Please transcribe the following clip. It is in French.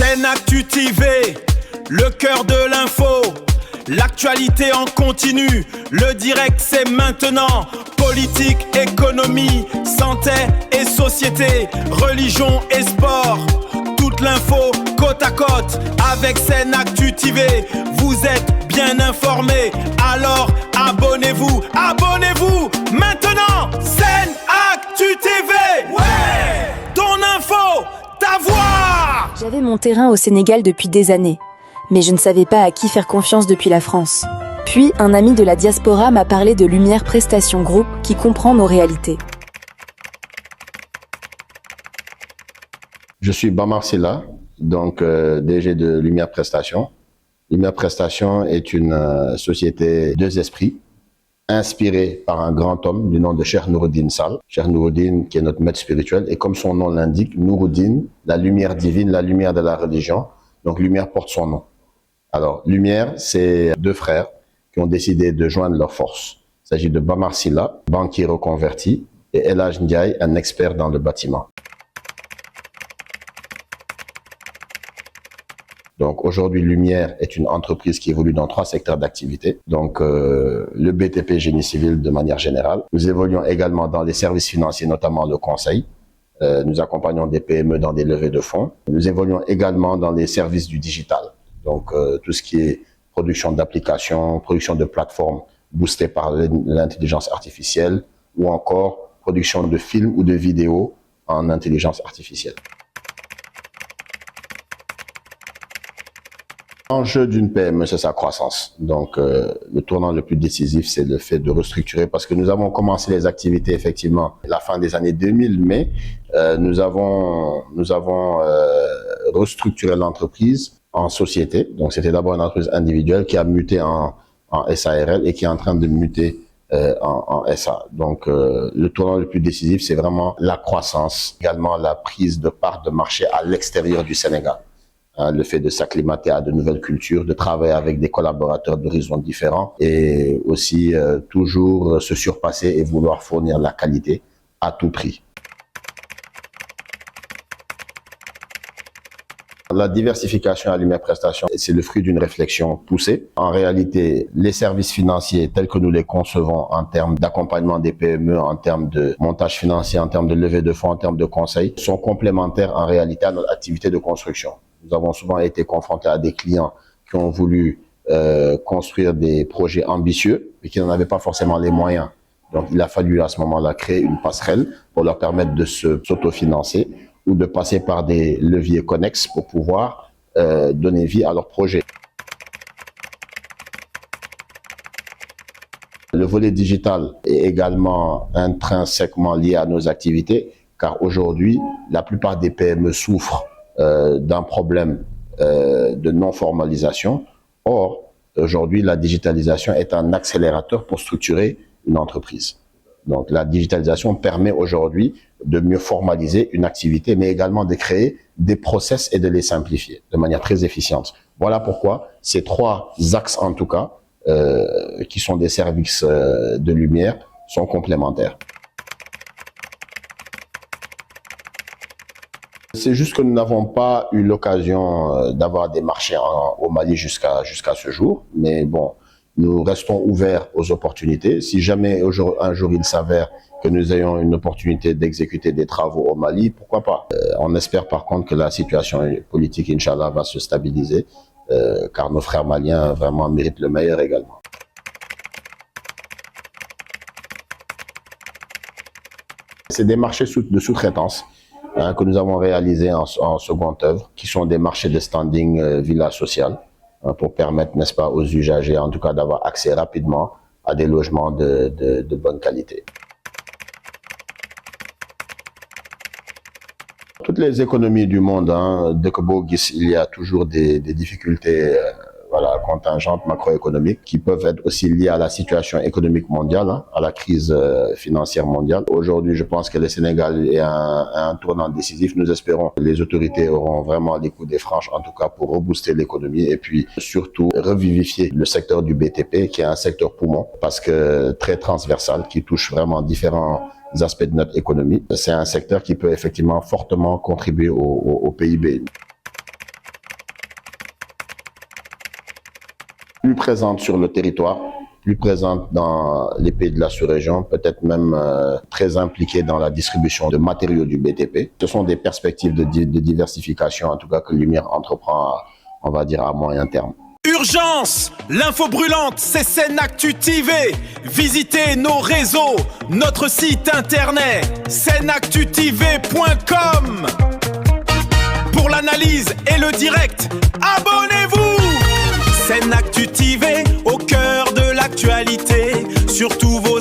SENactu TV, le cœur de l'info. L'actualité en continu, le direct c'est maintenant. Politique, économie, santé et société, religion et sport. Toute l'info côte à côte avec SENactu TV. Vous êtes bien informés, alors abonnez-vous. Abonnez-vous maintenant. SENactu TV. Ouais, ton info, ta voix. J'avais mon terrain au Sénégal depuis des années, mais je ne savais pas à qui faire confiance depuis la France. Puis, un ami de la diaspora m'a parlé de Lumière Prestation Group qui comprend nos réalités. Je suis Bamar Silla, donc DG de Lumière Prestation. Lumière Prestation est une société deux esprits, inspirée par un grand homme du nom de Cheikh Noureddin Sall. Cheikh Noureddin qui est notre maître spirituel, et comme son nom l'indique, Noureddin, la lumière divine, la lumière de la religion. Donc Lumière porte son nom. Alors Lumière, c'est deux frères qui ont décidé de joindre leurs forces. Il s'agit de Bamar Silla, banquier reconverti, et El Hadj Ndiaye, un expert dans le bâtiment. Donc aujourd'hui, Lumière est une entreprise qui évolue dans 3 secteurs d'activité. Donc le BTP génie civil de manière générale. Nous évoluons également dans les services financiers, notamment le conseil. Nous accompagnons des PME dans des levées de fonds. Nous évoluons également dans les services du digital. Donc tout ce qui est production d'applications, production de plateformes boostées par l'intelligence artificielle, ou encore production de films ou de vidéos en intelligence artificielle. L'enjeu d'une PME, c'est sa croissance. Donc, le tournant le plus décisif, c'est le fait de restructurer, parce que nous avons commencé les activités effectivement à la fin des années 2000, mais nous avons restructuré l'entreprise en société. Donc, c'était d'abord une entreprise individuelle qui a muté en SARL et qui est en train de muter en SA. Donc, le tournant le plus décisif, c'est vraiment la croissance, également la prise de part de marché à l'extérieur du Sénégal. Le fait de s'acclimater à de nouvelles cultures, de travailler avec des collaborateurs d'horizons différents, et aussi toujours se surpasser et vouloir fournir la qualité à tout prix. La diversification à Lumière Prestation, c'est le fruit d'une réflexion poussée. En réalité, les services financiers tels que nous les concevons en termes d'accompagnement des PME, en termes de montage financier, en termes de levée de fonds, en termes de conseils, sont complémentaires en réalité à notre activité de construction. Nous avons souvent été confrontés à des clients qui ont voulu construire des projets ambitieux, mais qui n'en avaient pas forcément les moyens. Donc, il a fallu à ce moment-là créer une passerelle pour leur permettre de s'autofinancer ou de passer par des leviers connexes pour pouvoir donner vie à leur projet. Le volet digital est également intrinsèquement lié à nos activités, car aujourd'hui, la plupart des PME souffrent d'un problème de non-formalisation. Or, aujourd'hui, la digitalisation est un accélérateur pour structurer une entreprise. Donc, la digitalisation permet aujourd'hui de mieux formaliser une activité, mais également de créer des process et de les simplifier de manière très efficiente. Voilà pourquoi ces 3 axes, en tout cas, qui sont des services de lumière, sont complémentaires. C'est juste que nous n'avons pas eu l'occasion d'avoir des marchés au Mali jusqu'à ce jour. Mais bon, nous restons ouverts aux opportunités. Si jamais un jour il s'avère que nous ayons une opportunité d'exécuter des travaux au Mali, pourquoi pas. On espère par contre que la situation politique, Inch'Allah, va se stabiliser, car nos frères maliens vraiment méritent le meilleur également. C'est des marchés de sous-traitance que nous avons réalisé en seconde œuvre, qui sont des marchés de standing villa sociale, pour permettre, n'est-ce pas, aux usagers, en tout cas, d'avoir accès rapidement à des logements de bonne qualité. Toutes les économies du monde, dès que il y a toujours des difficultés contingentes macroéconomiques qui peuvent être aussi liées à la situation économique mondiale, à la crise financière mondiale. Aujourd'hui, je pense que le Sénégal est à un tournant décisif. Nous espérons que les autorités auront vraiment les coups des franches, en tout cas pour rebooster l'économie, et puis surtout revivifier le secteur du BTP, qui est un secteur poumon, parce que très transversal, qui touche vraiment différents aspects de notre économie. C'est un secteur qui peut effectivement fortement contribuer au PIB. plus présente sur le territoire, plus présente dans les pays de la sous-région, peut-être même très impliquée dans la distribution de matériaux du BTP. Ce sont des perspectives de diversification, en tout cas que Lumière entreprend, on va dire, à moyen terme. Urgence! L'info brûlante, c'est SeneActu TV. Visitez nos réseaux, notre site internet, senactutv.com. Pour l'analyse et le direct, abonnez-vous! SeneActu TV, au cœur de l'actualité, sur tous vos